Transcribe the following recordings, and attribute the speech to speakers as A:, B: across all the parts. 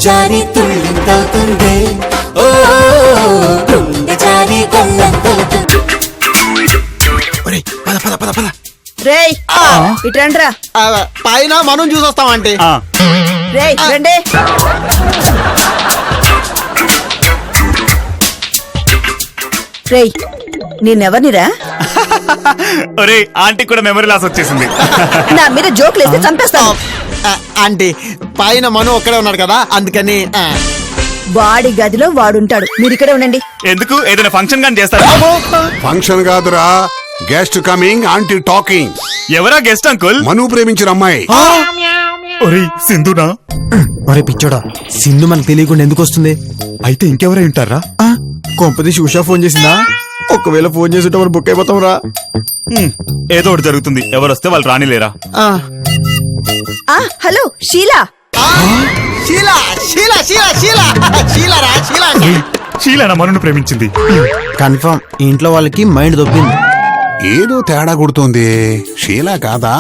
A: జారి తుళ్ళింతవుతుంది ఓ గుండె జారి గల్లంతవుతుంది.
B: పద పద పద పద.
C: రేయ్ ఇట్రండ్రా.
B: పైన మనం చూసొస్తామంటే.
C: రేయ్ రండి. రేయ్ నేనెవరినిరా?
D: ఒరే ఆంటీ కూడా మెమరీ లాస్ వచ్చేసింది.
C: నా మీద జోకులు వేస్తే చంపేస్తాను.
B: ఆంటీ పైన మను ఒక్కడే ఉన్నాడు కదా అందుకని.
C: వాడి గదిలో వాడుంటాడు, మీరు ఇక్కడే ఉండండి.
D: ఎందుకు ఏదైనా ఫంక్షన్ గాని చేస్తారా?
E: ఫంక్షన్ కాదురా, గెస్ట్ కమింగ్, ఆంటీ టాకింగ్.
D: ఎవరా గెస్ట్ అంకుల్?
E: మను ప్రేమించిన అమ్మాయి.
D: ఒరే సింధునా?
F: మరే పిచ్చోడా, సింధు మనకు తెలియకుండా ఎందుకు వస్తుంది?
D: అయితే ఇంకెవరై ఉంటారా?
F: కొంపదీసి ఉషా ఫోన్ చేసిందా? ఒకవేళ ఫోన్ చేసి మనం బుక్ అయిపోతాం రా.
D: ఏదో ఒకటి జరుగుతుంది, ఎవరు వస్తే వాళ్ళు రానిలేరా?
C: హలో షీలా.
B: షీలా షీలా షీలా షీలా షీలారా షీలా.
D: షీలానా మనును ప్రేమించింది?
F: కన్ఫర్మ్, ఇంట్లో వాళ్ళకి మైండ్ దొబ్బింది.
E: ఏదో తేడా కొడుతోంది. షీలా కాదా?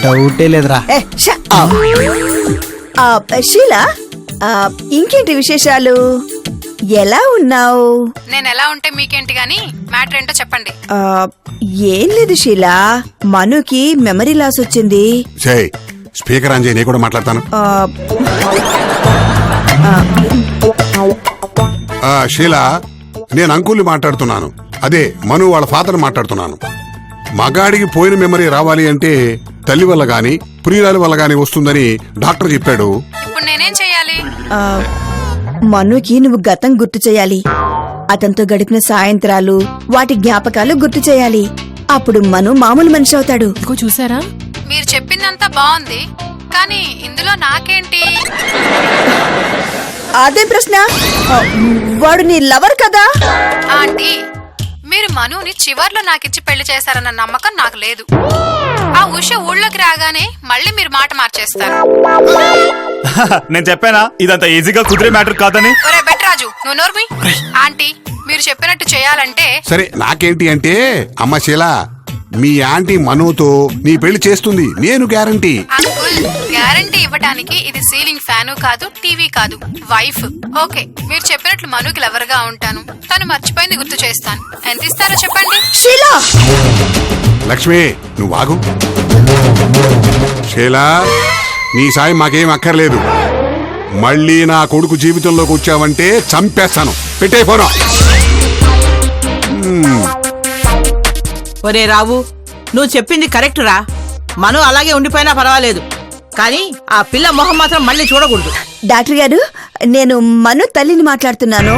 F: డౌటే లేదురా.
C: షీలా, ఇంకేంటి విశేషాలు? ఎలా ఉన్నావు?
G: నేను ఎలా ఉంటే మీకేంటి గాని మ్యాటర్ ఏంటో చెప్పండి.
C: ఏం లేదు షీలా, మనుకి మెమరీ లాస్ వచ్చింది.
E: స్పీకర్ ఆన్ చేయి, నేను కూడా మాట్లాడతాను. షీలా, నేను అంకుల్ని మాట్లాడుతున్నాను. అదే మను వాళ్ళ ఫాదర్ మాట్లాడుతున్నాను. మగాడికి పోయిన మెమరీ రావాలి అంటే తల్లి వల్ల గాని ప్రియురాలి వల్ల గాని వస్తుందని డాక్టర్ చెప్పాడు.
G: ఇప్పుడు నేనేం చెయ్యాలి?
C: మనుకి నువ్వు గతం గుర్తు చేయాలి. అతనితో గడిపిన సాయంత్రాలు, వాటి జ్ఞాపకాలు గుర్తు చేయాలి. అప్పుడు మను మామూలు మనిషి అవుతాడు.
H: చూసారా,
G: మీరు చెప్పిందంతా బాగుంది, కానీ ఇందులో నాకేంటి?
C: అదే ప్రశ్న. వాడు నీ లవర్ కదా?
G: ఆంటీ, మీరు మనుని చివర్లో నాకిచ్చి పెళ్లి చేశారన్న నమ్మకం నాకు లేదు. ఆ ఉష ఊళ్ళోకి రాగానే మళ్ళీ మీరు మాట మార్చేస్తారు.
D: నేను చెప్పానా ఇదంతా ఈజీగా కుదిరే మ్యాటర్ కాదని?
G: ఒరే బెట్రాజు, నువ్వు నోర్మి. ఆంటీ, మీరు చెప్పినట్టు చేయాలంటే.
E: సరే, నాకేంటి అంటే అమ్మ షీలా, మీ ఆంటీ మనుతో నీ పెళ్లి చేస్తుంది, నేను గ్యారంటీ.
G: అంకుల్, గ్యారంటీ ఇవ్వడానికి ఇది సీలింగ్ ఫ్యాను కాదు, టీవీ కాదు, వైఫ్. ఓకే, మీరు చెప్పినట్లు మనుకి లవర్ గా ఉంటాను. తను మర్చిపోయింది గుర్తు చేస్తాను. ఎంత ఇస్తారో చెప్పండి.
C: షీలా,
E: లక్ష్మి నువ్వు ఆగు. షీలా, నీ సాయం మాకేం అక్కర్లేదు. మళ్ళీ నా కొడుకు జీవితంలోకి వచ్చావంటే చంపేస్తాను. పెట్టే ఫోను.
I: ఒరే రావు, నువ్వు చెప్పింది కరెక్ట్ రా. మను అలాగే ఉండిపోయినా పర్వాలేదు, కానీ ఆ పిల్ల మొహం మాత్రం మళ్ళీ చూడకూడదు.
C: డాక్టర్ గారు, నేను మను తల్లిని మాట్లాడుతున్నాను.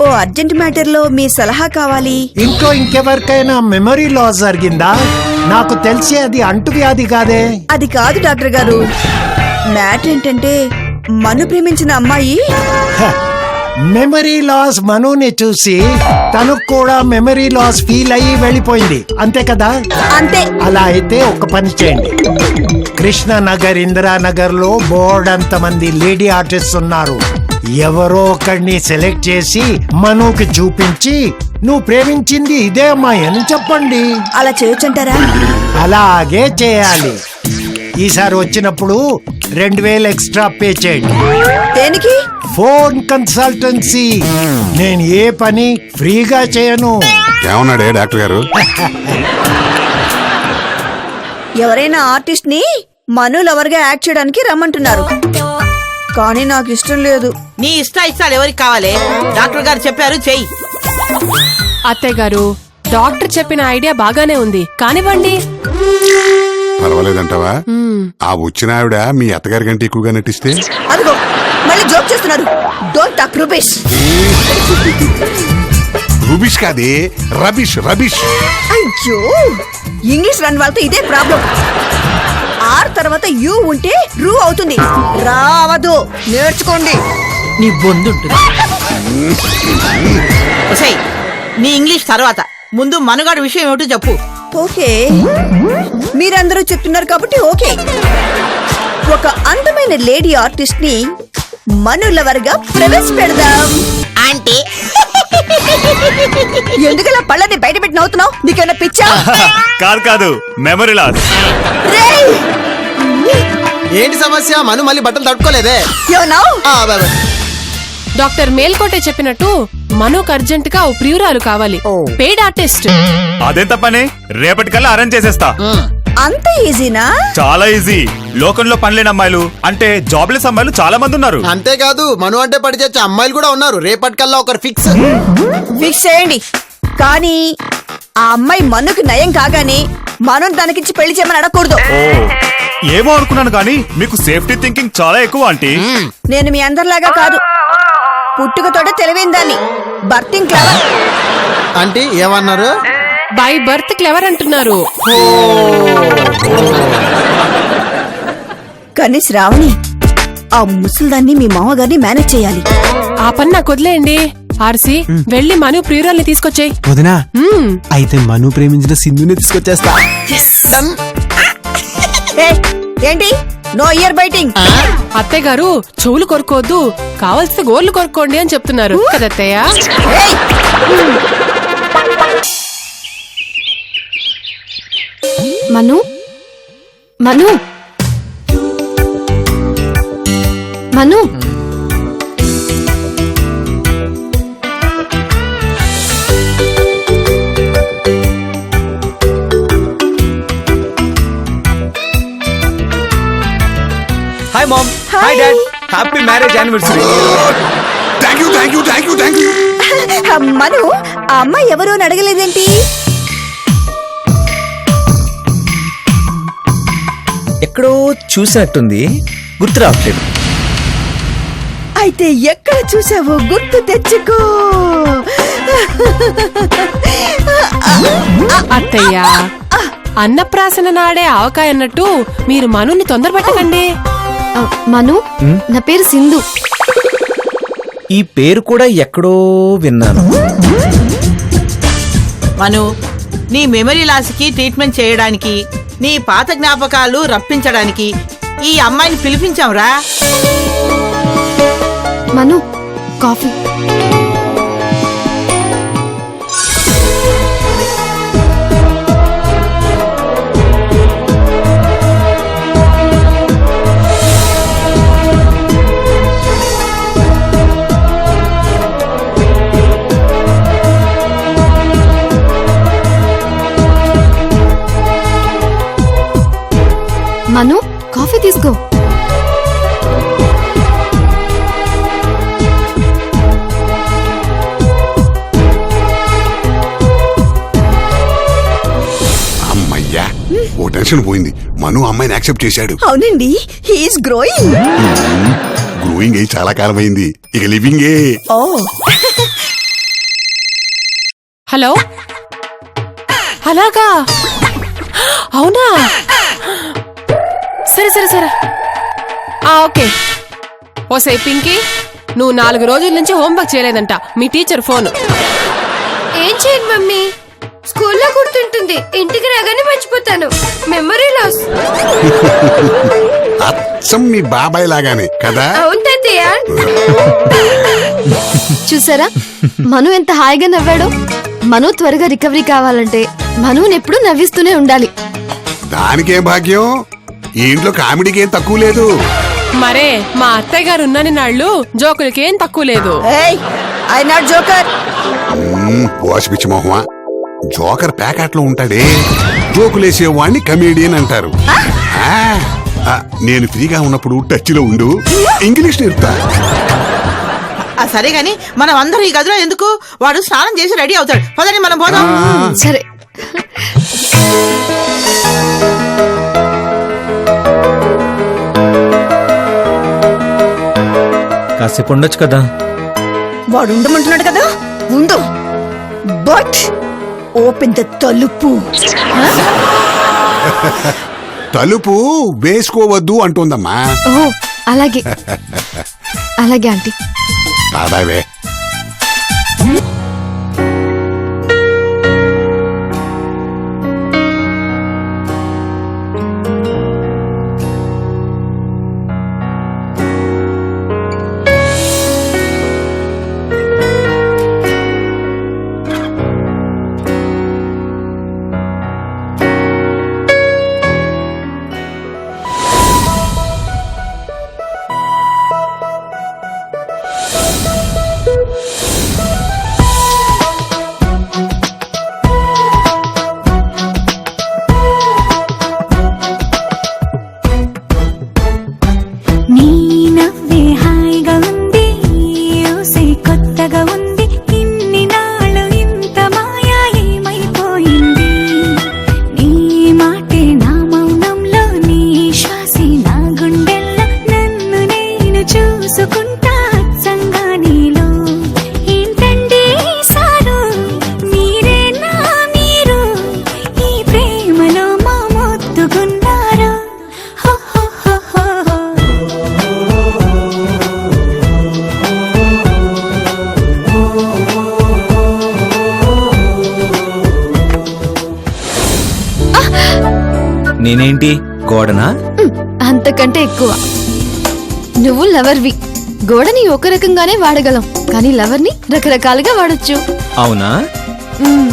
C: ఓ అర్జెంట్ మ్యాటర్ లో మీ సలహా కావాలి.
J: ఇంట్లో ఇంకెవరికైనా మెమరీ లాస్ జరిగిందా? నాకు తెలిసి అది అంటువ్యాధి కాదే.
C: అది కాదు డాక్టర్ గారు. మ్యాటర్ ఏంటంటే మను ప్రేమించిన అమ్మాయి
J: మెమరీ లాస్ మనుని చూసి తను కూడా మెమరీ లాస్ ఫీల్ అయ్యి వెళ్ళిపోయింది, అంతే కదా?
C: అంతే.
J: అలా అయితే ఒక పని చేయండి. కృష్ణనగర్, ఇందిరానగర్ లో బోర్డంత మంది లేడీ ఆర్టిస్ట్ ఉన్నారు. ఎవరో ఒకడిని సెలెక్ట్ చేసి మనుకి చూపించి నువ్వు ప్రేమించింది ఇదే అమ్మాయి అని చెప్పండి.
C: అలా చేయొచ్చంటారా?
J: అలాగే చేయాలి. ఈసారి వచ్చినప్పుడు 2000 ఎక్స్ట్రా పే చేయండి.
C: దేనికి?
J: Phone consultancy. నేను ఏ పని ఫ్రీగా చేయను.
E: ఏమన్నాడే డాక్టర్ గారు?
C: ఎవరైనా ఆర్టిస్ట్ ని మను లవర్ గా యాక్ట్ చేయడానికి రమ్మంటున్నారు, కానీ నాకు ఇష్టం లేదు.
I: నీ ఇష్టాలు ఎవరికి కావాలి? డాక్టర్ గారు చెప్పారు, చెయ్యి.
H: అత్తయ్య గారు, డాక్టర్ చెప్పిన ఐడియా బాగానే ఉంది, కానివ్వండి.
E: పర్వాలేదంటావా? ఆ వచ్చిన ఆవిడ మీ అత్తగారి కంటే ఎక్కువగా నటిస్తే?
C: అదిగో మళ్ళీ జోక్ చేస్తున్నారు. Don't talk రూబిష్.
E: రూబిష్ కాదే, రబిష్ రబిష్.
C: అయ్యో, ఇంగ్లీష్ రన్ వాళ్ళతో ఇదే ప్రాబ్లం. ఆర్ తర్వాత యూ ఉంటే రూ అవుతుంది. రావదు, నేర్చుకోండి.
I: నీ బొందుంటుంది. నీ ఇంగ్లీష్ తర్వాత ముందు మనుగాడు విషయం ఏమిటో చెప్పు.
C: ఓకే, మీరందరూ చెప్తున్నారు కాబట్టి ఓకే. ఒక అందమైన లేడీ ఆర్టిస్ట్ ని మను లవర్ గా ప్రవేశపెడదాం.
I: అంటే
C: ఎందుకలా పళ్ళని బయట పెట్టి నవ్వుతున్నావు? నీకేమైనా పిచ్చా?
D: కాదు కాదు, మెమరీ లాస్.
B: ఏంటి సమస్య? మను మళ్ళీ బట్టలు తట్టుకోలేదే.
H: డాక్టర్ మేల్కోటే చెప్పినట్టు మనోకు అర్జెంట్ గా ఓ ప్రియురాలు కావాలి, పెయిడ్ ఆర్టిస్ట్.
D: అదేం తప్పని రేపటికల్లా అరేంజ్ చేసేస్తా.
C: అంత ఈజీనా?
D: చాలా ఈజీ. లోకంలో పనిలేని అమ్మాయిలు అంటే జాబ్లెస్ అమ్మాయిలు చాలా మంది ఉన్నారు.
B: అంతేకాదు మను అంటే పడి చేసే అమ్మాయిలు కూడా ఉన్నారు. రేపటికల్లా ఒకరు ఫిక్స్
C: చేయండి. కానీ ఆ అమ్మాయి మనుకి నయం కాగానే మనం తనకిచ్చి పెళ్లి చేయమని అడగకూడదు.
D: ఓ ఏమో అనుకున్నాను కానీ మీకు సేఫ్టీ థింకింగ్ చాలా ఎక్కువ ఆంటీ.
C: నేను మీ అందరిలాగా కాదు, పుట్టుకతోటే తెలివైన దాన్ని. Berthing clever.
B: ఆంటీ ఏమన్నారు?
H: బై బర్త్ క్లెవర్ అంటున్నారు.
C: కానీ శ్రావణి, ఆ ముసలిదాన్ని మీ మామగారిని మేనేజ్ చేయాలి.
H: ఆ పని నాకు వదిలేయండి. ఆర్సి వెళ్ళి మను ప్రియురాల్ని తీసుకొచ్చేయి.
F: వదినా అయితే మను ప్రేమించిన సింధుని తీసుకొచ్చేస్తా.
C: ఏంటి నో ఇయర్ బైటింగ్?
H: అత్తయ్య గారు చెవులు కొరుకోవద్దు, కావలసిన గోర్లు కొరుక్కోండి అని చెప్తున్నారు కదా అత్తయ్య.
K: Manu Manu Manu
F: hi mom. Hi dad. Happy marriage anniversary.
E: Thank you.
C: Manu, ఆ అమ్మాయి ఎవరు అని అడగలేదేంటి?
F: ఎక్కడో చూసినట్టుంది, గుర్తు రావట్లేదు.
C: అయితే ఎక్కడ చూసావో గుర్తు తెచ్చుకో.
H: అత్తయ్య అన్నప్రాసన నాడే ఆవకాయ అన్నట్టు మీరు మనుని తొందరపట్టకండి.
K: మను, నా పేరు సింధు.
F: ఈ పేరు కూడా ఎక్కడో విన్నాను.
I: మను, నీ మెమరీ లాస్కి ట్రీట్మెంట్ చేయడానికి, నీ పాత జ్ఞాపకాలు రప్పించడానికి ఈ అమ్మాయిని పిలిపించాంరా.
K: మను, కాఫీ. మను, కాఫీ తీసుకో.
E: అమ్మయ్యా, ఓ టెన్షన్ పోయింది. మను అమ్మాయిని యాక్సెప్ట్ చేశాడు.
C: అవునండి, హీఈస్ గ్రోయింగ్.
E: గ్రోయింగ్ అయి చాలా కాలం అయింది. ఇక లివింగే.
C: ఓ
H: హలో, అలాగా? అవునా? సరే సరే సరే, ఓకే. ఓసే పింకీ, నువ్వు 4 రోజుల నుంచి హోంవర్క్ చేయలేదంట. మీ టీచర్ ఫోన్.
K: ఏం చేయను మమ్మీ, స్కూల్లో గుర్తుంటుంది, ఇంటికి రాగానే మర్చిపోతాను. Memory loss.
E: అచ్చం మీ బాబాయ్ లాగానే కదా?
K: అవును తాతయ్య. చూసారా మను ఎంత హాయిగా నవ్వాడో. మను త్వరగా రికవరీ కావాలంటే మనుని ఎప్పుడు నవ్విస్తూనే ఉండాలి.
E: దానికేం భాగ్యం, ఈ ఇంట్లో కామెడీకి ఏం తక్కువ లేదు.
H: మరే మా అత్తయ్య గారు ఉన్నని నాళ్ళు జోకులకేం తక్కువ లేదు.
C: I not joker.
E: వాష్ పిచ్చి మొహమా, జోకర్ ప్యాకెట్ లో ఉంటాడే. జోకులేసేవాడిని కమేడియన్ అంటారు. నేను ఫ్రీగా ఉన్నప్పుడు టచ్ లో ఉండు, ఇంగ్లీష్ నేర్పుతా.
I: సరే గాని మనం అందరూ ఈ గదిలో ఎందుకు? వాడు స్నానం చేసి రెడీ అవుతాడు. పదని మనం పోదాం.
K: సరే.
F: కాసేపు ఉండొచ్చు కదా.
C: వాడు ఉండమంటున్నాడు కదా, ఉండు. బట్ ఓపెన్ ద తలుపు.
E: తలుపు వేసుకోవద్దు అంటుందమ్మా.
K: ఓ అలాగే అలాగే ఆంటీ.
E: బాబావే.
L: నేనేంటి గోడనా?
K: అంతకంటే ఎక్కువ. నువ్వు లవర్వి. గోడని ఒక రకంగానే వాడగలం, కానీ లవర్ని రకరకాలుగా వాడొచ్చు.
L: అవునా?
K: మ్మ్.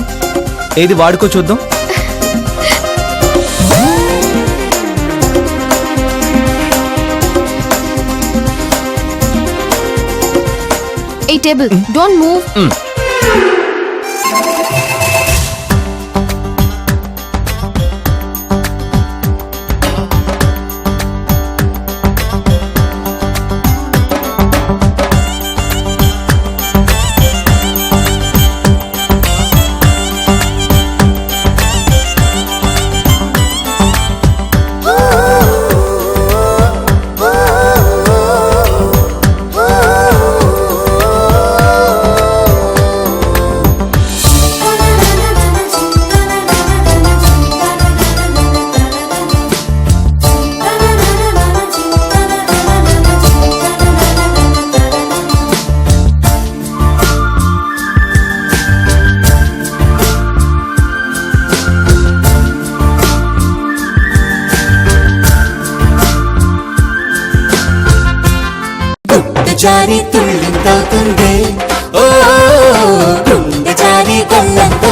L: ఏది వాడుకో చూద్దాం.
K: ఏ టేబుల్, డోంట్ మూవ్.
A: జారి తుళ్ళింతవుతుంది ఓ